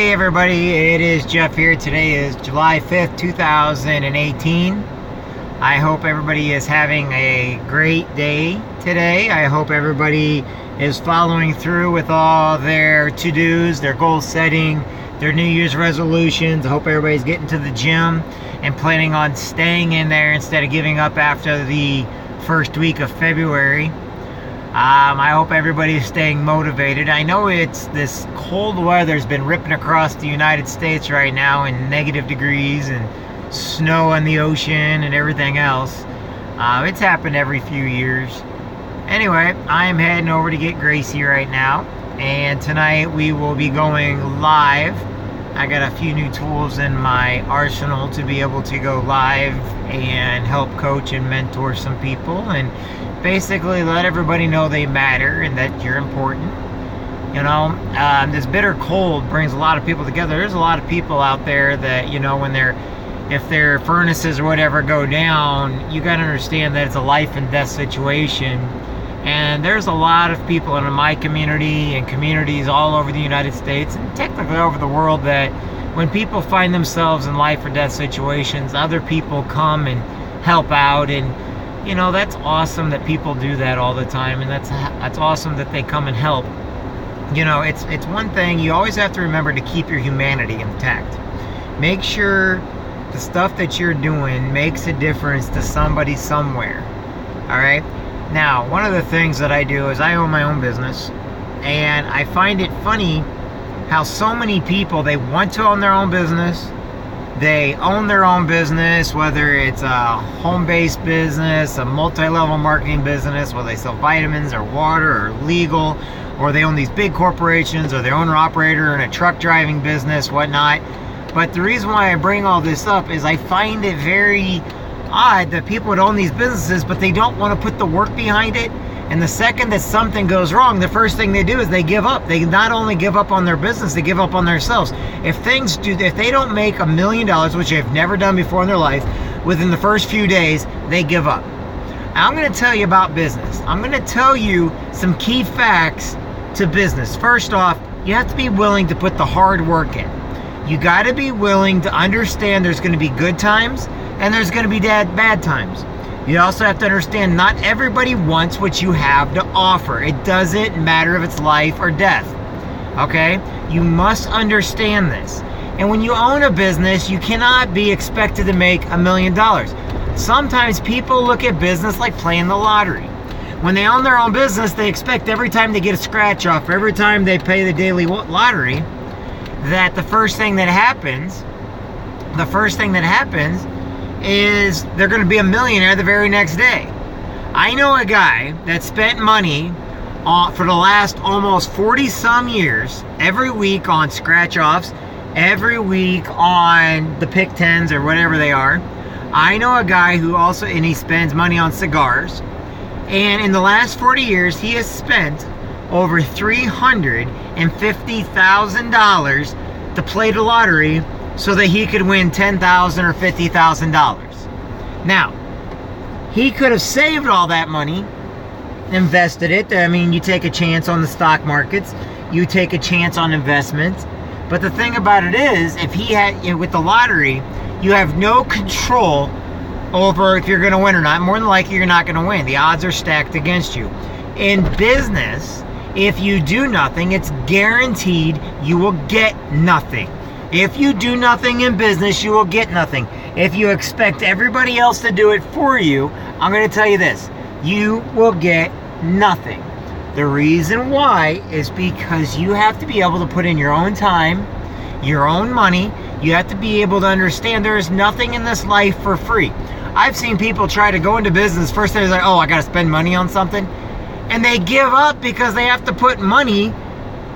Hey everybody, it is Jeff here. Today is July 5th, 2018. I hope everybody is having a great day today. I hope everybody is following through with all their to-dos, their goal setting, their New Year's resolutions. I hope everybody's getting to the gym and planning on staying in there instead of giving up after the first week of February. I hope everybody's staying motivated. I know it's this cold weather's been ripping across the United States right now in negative degrees and snow on the ocean and everything else. It's happened every few years. Anyway, I'm heading over to get Gracie right now, and tonight we will be going live. I got a few new tools in my arsenal to be able to go live and help coach and mentor some people and basically let everybody know they matter and that you're important. You know, this bitter cold brings a lot of people together. There's a lot of people out there that, you know, if their furnaces or whatever go down, you got to understand that it's a life and death situation. And there's a lot of people in my community and communities all over the United States and technically over the world that when people find themselves in life or death situations, other people come and help out. And you know, that's awesome that people do that all the time, and that's awesome that they come and help. You know, it's one thing, you always have to remember to keep your humanity intact. Make sure the stuff that you're doing makes a difference to somebody somewhere. Alright? Now, one of the things that I do is I own my own business, and I find it funny how so many people, they want to own their own business. They own their own business, whether it's a home-based business, a multi-level marketing business, whether they sell vitamins or water or legal, or they own these big corporations, or they're owner-operator in a truck driving business, whatnot. But the reason why I bring all this up is I find it very odd that people would own these businesses, but they don't want to put the work behind it. And the second that something goes wrong, the first thing they do is they give up. They not only give up on their business, they give up on themselves. If they don't make $1 million, which they've never done before in their life, within the first few days, they give up. I'm going to tell you about business. I'm going to tell you some key facts to business. First off, you have to be willing to put the hard work in. You got to be willing to understand there's going to be good times and there's going to be bad times. You also have to understand not everybody wants what you have to offer. It doesn't matter if it's life or death. Okay? You must understand this. And when you own a business, you cannot be expected to make $1 million. Sometimes people look at business like playing the lottery. When they own their own business, they expect every time they get a scratch off, every time they pay the daily lottery, that the first thing that happens is they're going to be a millionaire the very next day. I know a guy that spent money for the last almost 40 some years, every week on scratch offs, every week on the pick 10s or whatever they are. I know a guy who also, and he spends money on cigars, and in the last 40 years he has spent over $350,000 to play the lottery so that he could win $10,000 or $50,000. Now, he could have saved all that money, invested it. I mean, you take a chance on the stock markets, you take a chance on investments. But the thing about it is, if he had, with the lottery, you have no control over if you're going to win or not. More than likely, you're not going to win. The odds are stacked against you. In business, if you do nothing, it's guaranteed you will get nothing. If you do nothing in business, you will get nothing. If you expect everybody else to do it for you, I'm going to tell you this, you will get nothing. The reason why is because you have to be able to put in your own time, your own money. You have to be able to understand there is nothing in this life for free. I've seen people try to go into business. First they're like, oh, I got to spend money on something. And they give up because they have to put money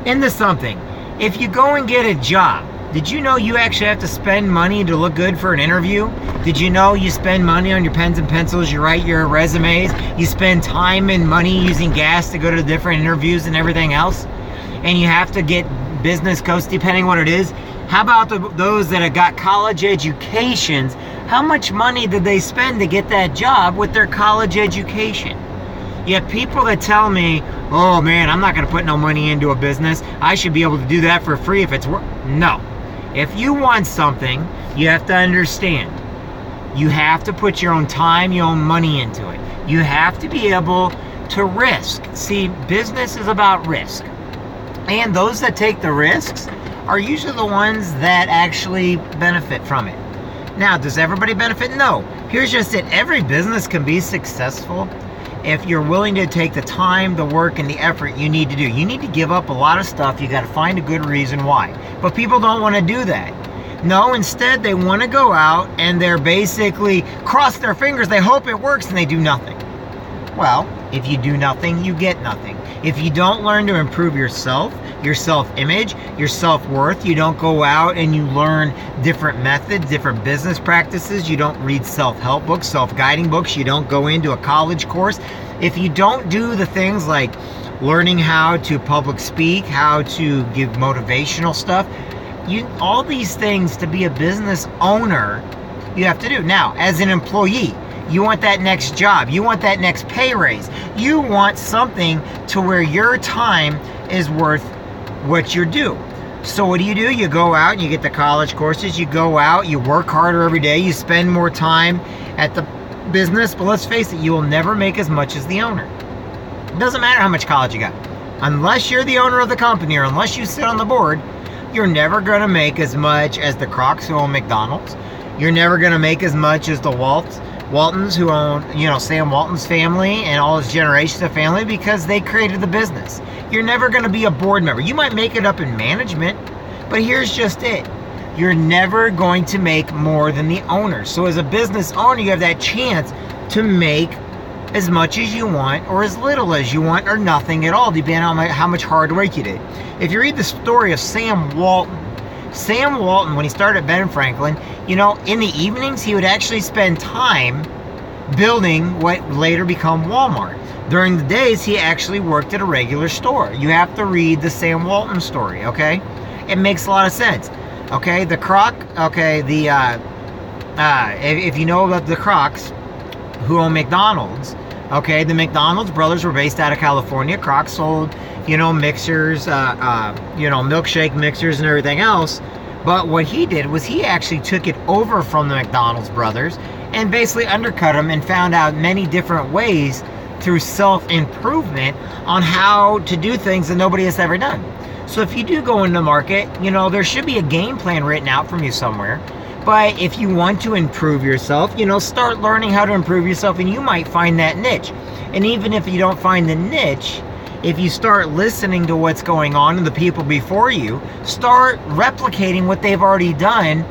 into something. If you go and get a job, did you know you actually have to spend money to look good for an interview? Did you know you spend money on your pens and pencils, you write your resumes, you spend time and money using gas to go to different interviews and everything else? And you have to get business coach, depending what it is. How about those that have got college educations? How much money did they spend to get that job with their college education? You have people that tell me, oh man, I'm not going to put no money into a business. I should be able to do that for free if it's worth. No. If you want something, you have to understand. You have to put your own time, your own money into it. You have to be able to risk. See, business is about risk. And those that take the risks are usually the ones that actually benefit from it. Now, does everybody benefit? No. Here's just it. Every business can be successful if you're willing to take the time, the work, and the effort you need to do. You need to give up a lot of stuff. You got to find a good reason why. But people don't want to do that. No, instead, they want to go out and they're basically cross their fingers. They hope it works and they do nothing. Well, if you do nothing, you get nothing. If you don't learn to improve yourself, your self-image, your self-worth, you don't go out and you learn different methods, different business practices, you don't read self-help books, self-guiding books, you don't go into a college course. If you don't do the things like learning how to public speak, how to give motivational stuff, all these things to be a business owner, you have to do. Now, as an employee, you want that next job. You want that next pay raise. You want something to where your time is worth what you're due. So what do? You go out and you get the college courses. You go out, you work harder every day. You spend more time at the business. But let's face it, you will never make as much as the owner. It doesn't matter how much college you got. Unless you're the owner of the company or unless you sit on the board, you're never going to make as much as the Crocs who own McDonald's. You're never going to make as much as the Waltons who own, Sam Walton's family and all his generations of family because they created the business. You're never going to be a board member. You might make it up in management, but here's just it. You're never going to make more than the owner. So as a business owner, you have that chance to make as much as you want or as little as you want or nothing at all, depending on how much hard work you did. If you read the story of Sam Walton, when he started at Ben Franklin, in the evenings, he would actually spend time building what later become Walmart. During the days, he actually worked at a regular store. You have to read the Sam Walton story, okay? It makes a lot of sense, okay? The Croc, okay, if you know about the Crocs who own McDonald's, okay, the McDonald's brothers were based out of California. Crocs sold, mixers, milkshake mixers and everything else. But what he did was he actually took it over from the McDonald's brothers and basically undercut them and found out many different ways through self-improvement on how to do things that nobody has ever done. So if you do go into the market, there should be a game plan written out from you somewhere. But if you want to improve yourself, start learning how to improve yourself and you might find that niche. And even if you don't find the niche, if you start listening to what's going on and the people before you, start replicating what they've already done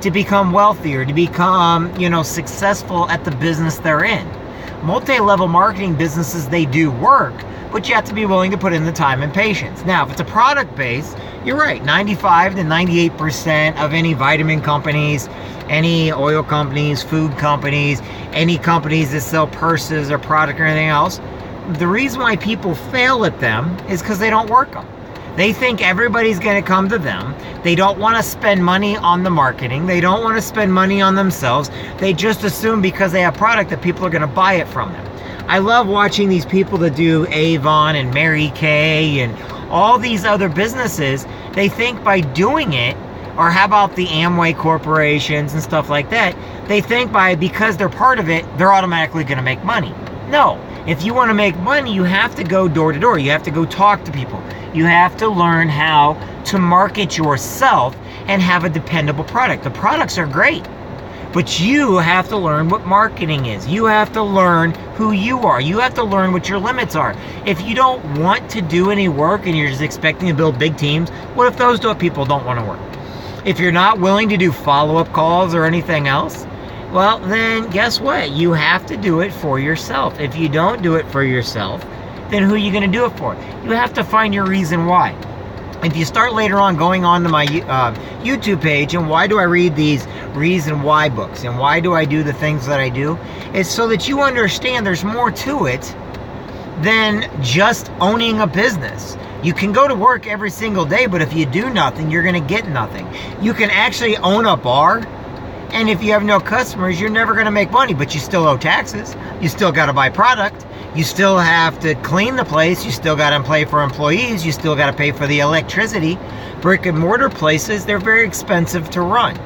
to become wealthier, to become, successful at the business they're in. Multi-level marketing businesses, they do work, but you have to be willing to put in the time and patience. Now, if it's a product base, you're right, 95 to 98% of any vitamin companies, any oil companies, food companies, any companies that sell purses or product or anything else, the reason why people fail at them is because they don't work them. They think everybody's going to come to them. They don't want to spend money on the marketing. They don't want to spend money on themselves. They just assume because they have product that people are going to buy it from them. I love watching these people that do Avon and Mary Kay and all these other businesses. They think by doing it, or how about the Amway corporations and stuff like that, they think because they're part of it, they're automatically going to make money. No. If you want to make money, you have to go door to door. You have to go talk to people. You have to learn how to market yourself and have a dependable product. The products are great, but you have to learn what marketing is. You have to learn who you are. You have to learn what your limits are. If you don't want to do any work and you're just expecting to build big teams, what if those people don't want to work? If you're not willing to do follow-up calls or anything else, well, then guess what? You have to do it for yourself. If you don't do it for yourself, then who are you going to do it for? You have to find your reason why. If you start later on going on to my YouTube page, and why do I read these reason why books, and why do I do the things that I do, it's so that you understand there's more to it than just owning a business. You can go to work every single day, but if you do nothing, you're going to get nothing. You can actually own a bar, and if you have no customers, you're never going to make money, but you still owe taxes. You still got to buy product. You still have to clean the place. You still got to pay for employees. You still got to pay for the electricity. Brick and mortar places, they're very expensive to run.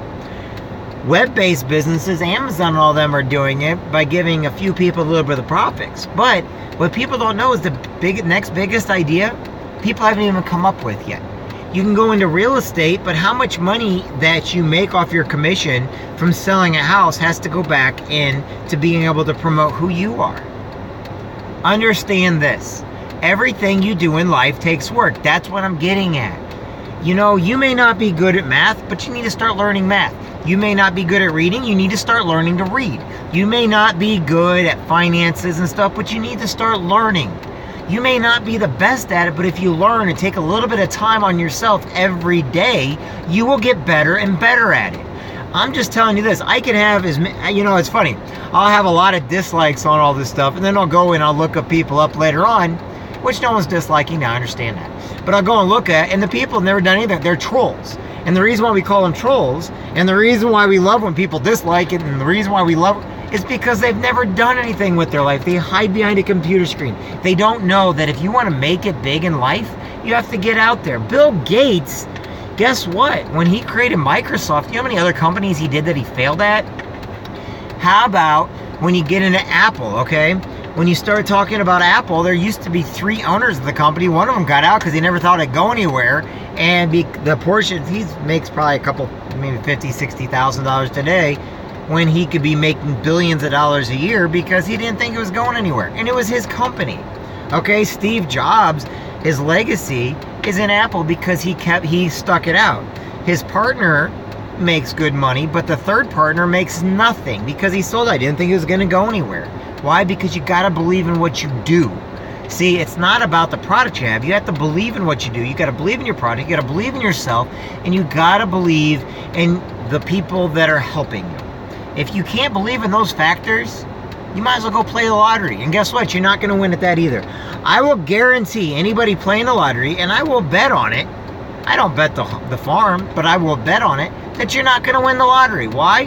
Web-based businesses, Amazon and all them are doing it by giving a few people a little bit of the profits. But what people don't know is the next biggest idea people haven't even come up with yet. You can go into real estate, but how much money that you make off your commission from selling a house has to go back in to being able to promote who you are. Understand this. Everything you do in life takes work. That's what I'm getting at. You know, you may not be good at math, but you need to start learning math. You may not be good at reading. You need to start learning to read. You may not be good at finances and stuff, but you need to start learning. You may not be the best at it, but if you learn and take a little bit of time on yourself every day, you will get better and better at it. I'm just telling you this. I can have, you know, it's funny. I'll have a lot of dislikes on all this stuff, and then I'll go and I'll look up people up later on, which no one's disliking now, I understand that. But I'll go and look at, and the people have never done anything. They're trolls. And the reason why we call them trolls, and the reason why we love when people dislike it, and the reason why we love it, is because they've never done anything with their life. They hide behind a computer screen. They don't know that if you want to make it big in life, you have to get out there. Bill Gates, guess what? When he created Microsoft, you know how many other companies he did that he failed at? How about when you get into Apple, okay? When you start talking about Apple, there used to be 3 owners of the company. One of them got out because he never thought it'd go anywhere. And the portion, he makes probably a couple, maybe $50,000, $60,000 today, when he could be making billions of dollars a year because he didn't think it was going anywhere. And it was his company. Okay, Steve Jobs, his legacy is in Apple because he stuck it out. His partner makes good money, but the third partner makes nothing because he sold it. I didn't think it was going to go anywhere. Why? Because you got to believe in what you do. See, it's not about the product you have. You have to believe in what you do. You got to believe in your product. You got to believe in yourself, and you got to believe in the people that are helping you. If you can't believe in those factors, you might as well go play the lottery. And guess what? You're not going to win at that either. I will guarantee anybody playing the lottery, and I will bet on it. I don't bet the farm, but I will bet on it that you're not going to win the lottery. Why?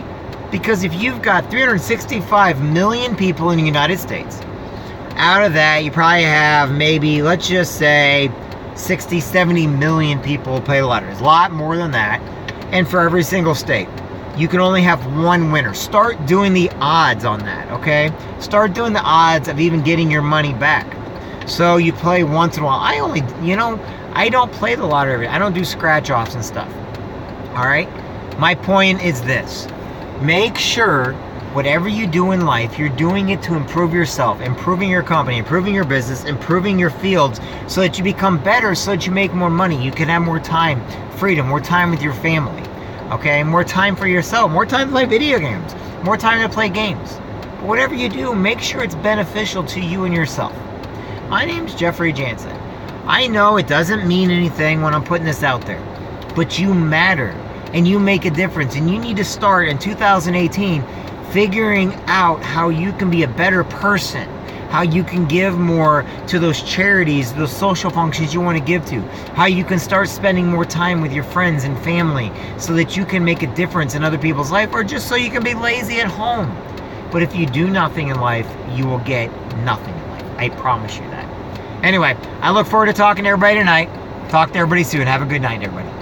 Because if you've got 365 million people in the United States, out of that, you probably have maybe, let's just say, 60, 70 million people play the lottery. It's a lot more than that. And for every single state, you can only have one winner. Start doing the odds on that, okay? Start doing the odds of even getting your money back. So you play once in a while. I only, you know, I don't play the lottery. I don't do scratch-offs and stuff. All right? My point is this. Make sure whatever you do in life, you're doing it to improve yourself, improving your company, improving your business, improving your fields so that you become better, so that you make more money. You can have more time, freedom, more time with your family, okay? More time for yourself, more time to play video games, more time to play games. But whatever you do, make sure it's beneficial to you and yourself. My name's Jeffrey Jansen. I know it doesn't mean anything when I'm putting this out there, but you matter and you make a difference, and you need to start in 2018 figuring out how you can be a better person, how you can give more to those charities, those social functions you want to give to, how you can start spending more time with your friends and family so that you can make a difference in other people's life, or just so you can be lazy at home. But if you do nothing in life, you will get nothing in life. I promise you that. Anyway, I look forward to talking to everybody tonight. Talk to everybody soon. Have a good night, everybody.